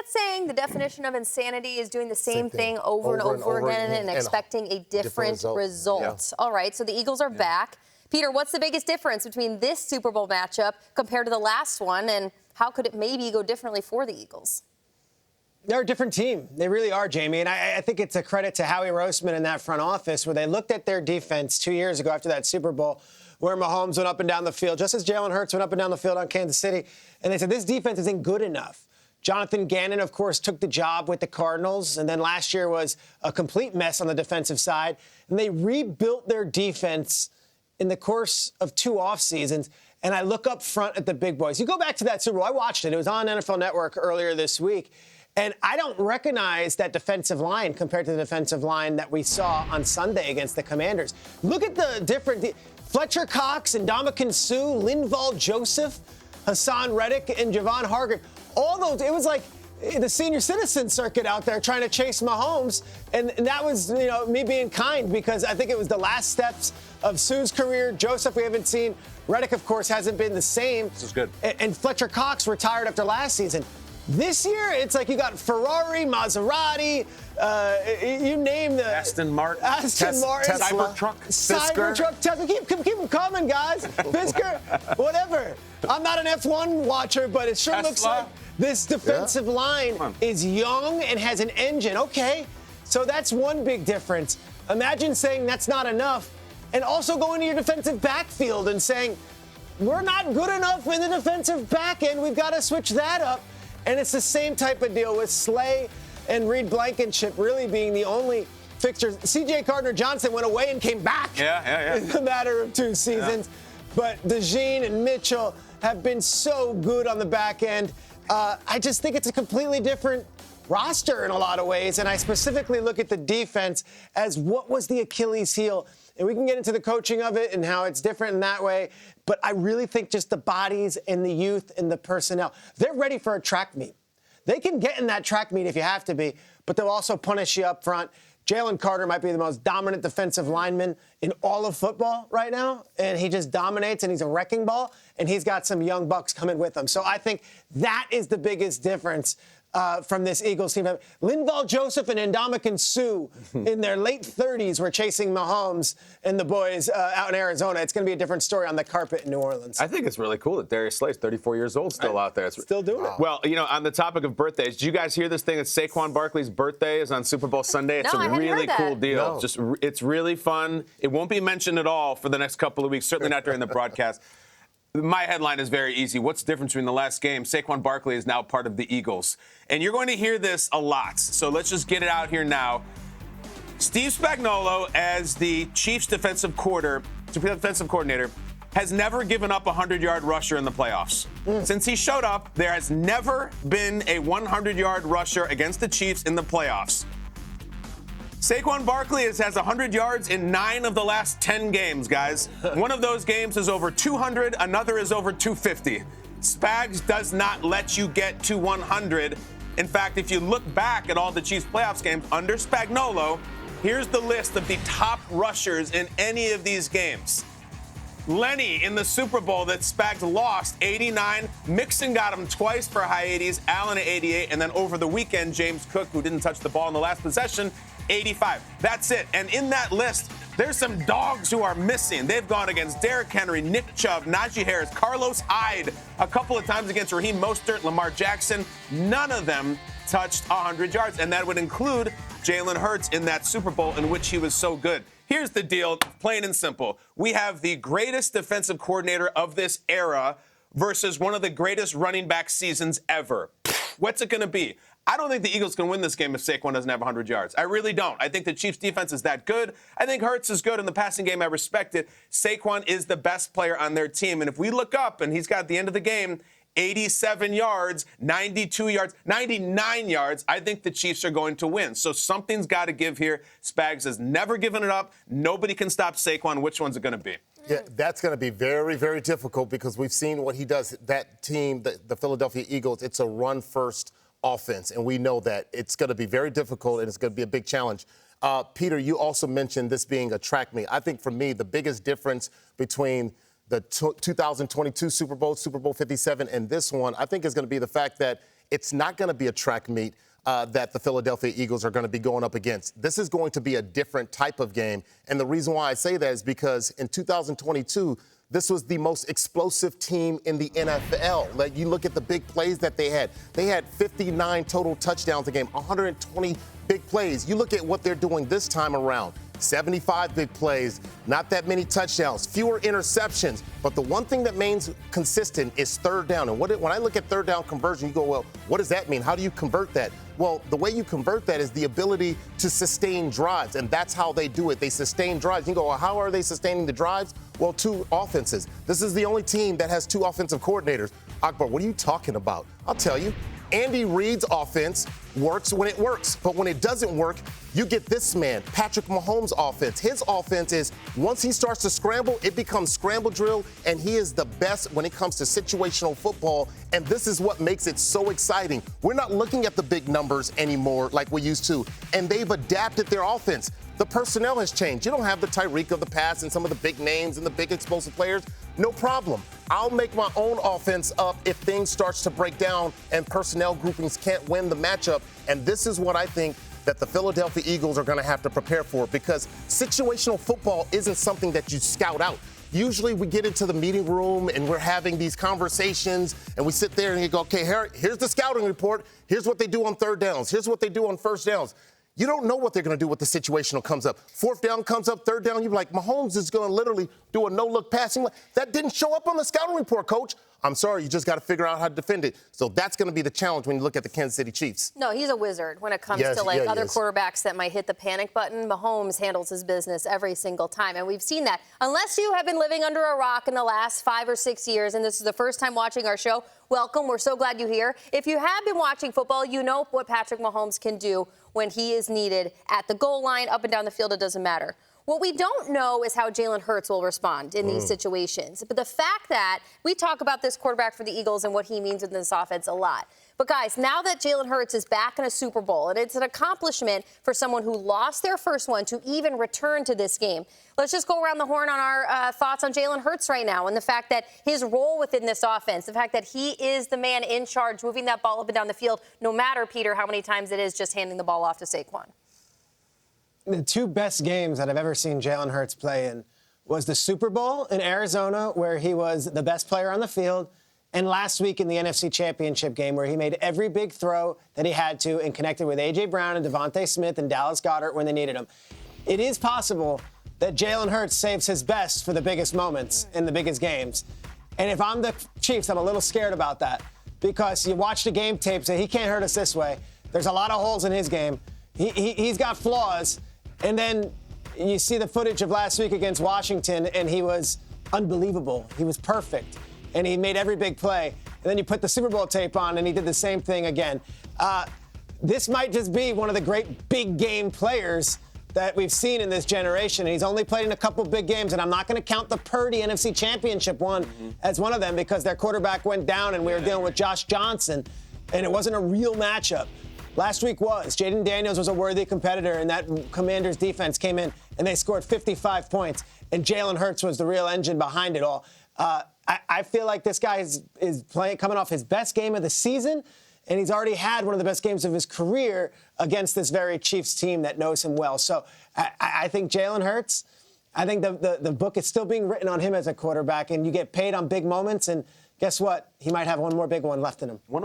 saying the definition of insanity is doing the same thing over and over again and expecting a different result? Yeah. All right, so the Eagles are back. Peter, what's the biggest difference between this Super Bowl matchup compared to the last one, and how could it maybe go differently for the Eagles? They're a different team. They really are, Jamie. And I think it's a credit to Howie Roseman in that front office where they looked at their defense 2 years ago after that Super Bowl where Mahomes went up and down the field, just as Jalen Hurts went up and down the field on Kansas City. And they said, this defense isn't good enough. Jonathan Gannon, of course, took the job with the Cardinals. And then last year was a complete mess on the defensive side. And they rebuilt their defense in the course of 2 off seasons. And I look up front at the big boys. You go back to that Super Bowl. I watched it. It was on NFL Network earlier this week. And I don't recognize that defensive line compared to the defensive line that we saw on Sunday against the Commanders. Look at the different Fletcher Cox and Ndamukong Suh, Linval Joseph, Hassan Reddick, and Javon Hargrave. All those, it was like the senior citizen circuit out there trying to chase Mahomes. And that was, me being kind because I think it was the last steps of Suh's career. Joseph, we haven't seen. Reddick, of course, hasn't been the same. This is good. And Fletcher Cox retired after last season. This year, it's like you got Ferrari, Maserati, you name the... Aston Martin. Cybertruck. Tesla. Keep them coming, guys. Fisker, whatever. I'm not an F1 watcher, but it sure looks like this defensive line is young and has an engine. Okay, so that's one big difference. Imagine saying that's not enough and also going to your defensive backfield and saying, we're not good enough in the defensive back end. We've got to switch that up. And it's the same type of deal with Slay and Reed Blankenship really being the only fixtures. C.J. Gardner-Johnson went away and came back in a matter of 2 seasons. Yeah. But DeJean and Mitchell have been so good on the back end. I just think it's a completely different roster in a lot of ways. And I specifically look at the defense as what was the Achilles heel. And we can get into the coaching of it and how it's different in that way. But I really think just the bodies and the youth and the personnel, they're ready for a track meet. They can get in that track meet if you have to be, but they'll also punish you up front. Jalen Carter might be the most dominant defensive lineman in all of football right now, and he just dominates, and he's a wrecking ball, and he's got some young bucks coming with him. So I think that is the biggest difference from this Eagles team. Linval Joseph and Ndamukong Suh in their late 30s were chasing Mahomes and the boys out in Arizona. It's going to be a different story on the carpet in New Orleans. I think it's really cool that Darius Slay's 34 years old, still out there. Still doing it. Well, on the topic of birthdays, did you guys hear this thing that Saquon Barkley's birthday is on Super Bowl Sunday? It's a really cool deal. No. It's really fun. It won't be mentioned at all for the next couple of weeks, certainly not during the broadcast. My headline is very easy. What's the difference between the last game? Saquon Barkley is now part of the Eagles. And you're going to hear this a lot. So let's just get it out here now. Steve Spagnuolo, as the Chiefs defensive coordinator, has never given up a 100-yard rusher in the playoffs. Since he showed up, there has never been a 100-yard rusher against the Chiefs in the playoffs. Saquon Barkley has 100 yards in 9 of the last 10 games, guys. One of those games is over 200. Another is over 250. Spags does not let you get to 100. In fact, if you look back at all the Chiefs playoffs games under Spagnuolo, here's the list of the top rushers in any of these games. Lenny in the Super Bowl that Spags lost, 89. Mixon got him twice for high 80s. Allen at 88. And then over the weekend, James Cook, who didn't touch the ball in the last possession, 85. That's it. And in that list, there's some dogs who are missing. They've gone against Derrick Henry, Nick Chubb, Najee Harris, Carlos Hyde, a couple of times against Raheem Mostert, Lamar Jackson. None of them touched 100 yards, and that would include Jalen Hurts in that Super Bowl in which he was so good. Here's the deal, plain and simple. We have the greatest defensive coordinator of this era versus one of the greatest running back seasons ever. What's it going to be? I don't think the Eagles can win this game if Saquon doesn't have 100 yards. I really don't. I think the Chiefs' defense is that good. I think Hurts is good in the passing game. I respect it. Saquon is the best player on their team. And if we look up and he's got at the end of the game 87 yards, 92 yards, 99 yards, I think the Chiefs are going to win. So something's got to give here. Spags has never given it up. Nobody can stop Saquon. Which one's it going to be? Yeah, that's going to be very, very difficult because we've seen what he does. That team, the Philadelphia Eagles, it's a run-first offense, and we know that. It's going to be very difficult, and it's going to be a big challenge. Peter, you also mentioned this being a track meet. I think for me, the biggest difference between the 2022 Super Bowl, Super Bowl 57, and this one, I think is going to be the fact that it's not going to be a track meet that the Philadelphia Eagles are going to be going up against. This is going to be a different type of game. And the reason why I say that is because in 2022, this was the most explosive team in the NFL. Like, you look at the big plays that they had. They had 59 total touchdowns a game, 120 big plays. You look at what they're doing this time around. 75 big plays, not that many touchdowns, fewer interceptions. But the one thing that remains consistent is third down. And when I look at third down conversion, you go, well, what does that mean? How do you convert that? Well, the way you convert that is the ability to sustain drives, and that's how they do it. They sustain drives. You go, well, how are they sustaining the drives? Well, two offenses. This is the only team that has two offensive coordinators. Akbar, what are you talking about? I'll tell you. Andy Reid's offense works when it works, but when it doesn't work, you get this man, Patrick Mahomes' offense. His offense is, once he starts to scramble, it becomes scramble drill, and he is the best when it comes to situational football, and this is what makes it so exciting. We're not looking at the big numbers anymore like we used to, and they've adapted their offense. The personnel has changed. You don't have the Tyreek of the past and some of the big names and the big explosive players. No problem. I'll make my own offense up if things starts to break down and personnel groupings can't win the matchup. And this is what I think that the Philadelphia Eagles are going to have to prepare for, because situational football isn't something that you scout out. Usually we get into the meeting room and we're having these conversations and we sit there and you go, okay, here's the scouting report. Here's what they do on third downs. Here's what they do on first downs. You don't know what they're going to do with the situational comes up. Fourth down comes up, third down, you're like, Mahomes is going to literally do a no-look passing. That didn't show up on the scouting report, Coach. I'm sorry, you just got to figure out how to defend it. So that's going to be the challenge when you look at the Kansas City Chiefs. No, he's a wizard when it comes to other quarterbacks that might hit the panic button. Mahomes handles his business every single time, and we've seen that. Unless you have been living under a rock in the last 5 or 6 years, and this is the first time watching our show, welcome. We're so glad you're here. If you have been watching football, you know what Patrick Mahomes can do when he is needed at the goal line, up and down the field, it doesn't matter. What we don't know is how Jalen Hurts will respond in these situations. But the fact that we talk about this quarterback for the Eagles and what he means in this offense a lot. But, guys, now that Jalen Hurts is back in a Super Bowl, and it's an accomplishment for someone who lost their first one to even return to this game, let's just go around the horn on our thoughts on Jalen Hurts right now and the fact that his role within this offense, the fact that he is the man in charge, moving that ball up and down the field, no matter, Peter, how many times it is just handing the ball off to Saquon. The two best games that I've ever seen Jalen Hurts play in was the Super Bowl in Arizona, where he was the best player on the field, and last week in the NFC Championship game, where he made every big throw that he had to and connected with A.J. Brown and Devontae Smith and Dallas Goedert when they needed him. It is possible that Jalen Hurts saves his best for the biggest moments in the biggest games. And if I'm the Chiefs, I'm a little scared about that, because you watch the game tape, say he can't hurt us this way. There's a lot of holes in his game. He's got flaws. And then you see the footage of last week against Washington, and he was unbelievable. He was perfect, and he made every big play. And then you put the Super Bowl tape on, and he did the same thing again. This might just be one of the great big game players that we've seen in this generation. And he's only played in a couple big games, and I'm not going to count the Purdy NFC Championship one as one of them, because their quarterback went down, and we were dealing with Josh Johnson, and it wasn't a real matchup. Last week was. Jaden Daniels was a worthy competitor, and that Commanders defense came in, and they scored 55 points. And Jalen Hurts was the real engine behind it all. I feel like this guy is playing, coming off his best game of the season, and he's already had one of the best games of his career against this very Chiefs team that knows him well. So I think Jalen Hurts, I think the book is still being written on him as a quarterback, and you get paid on big moments, and guess what? He might have one more big one left in him.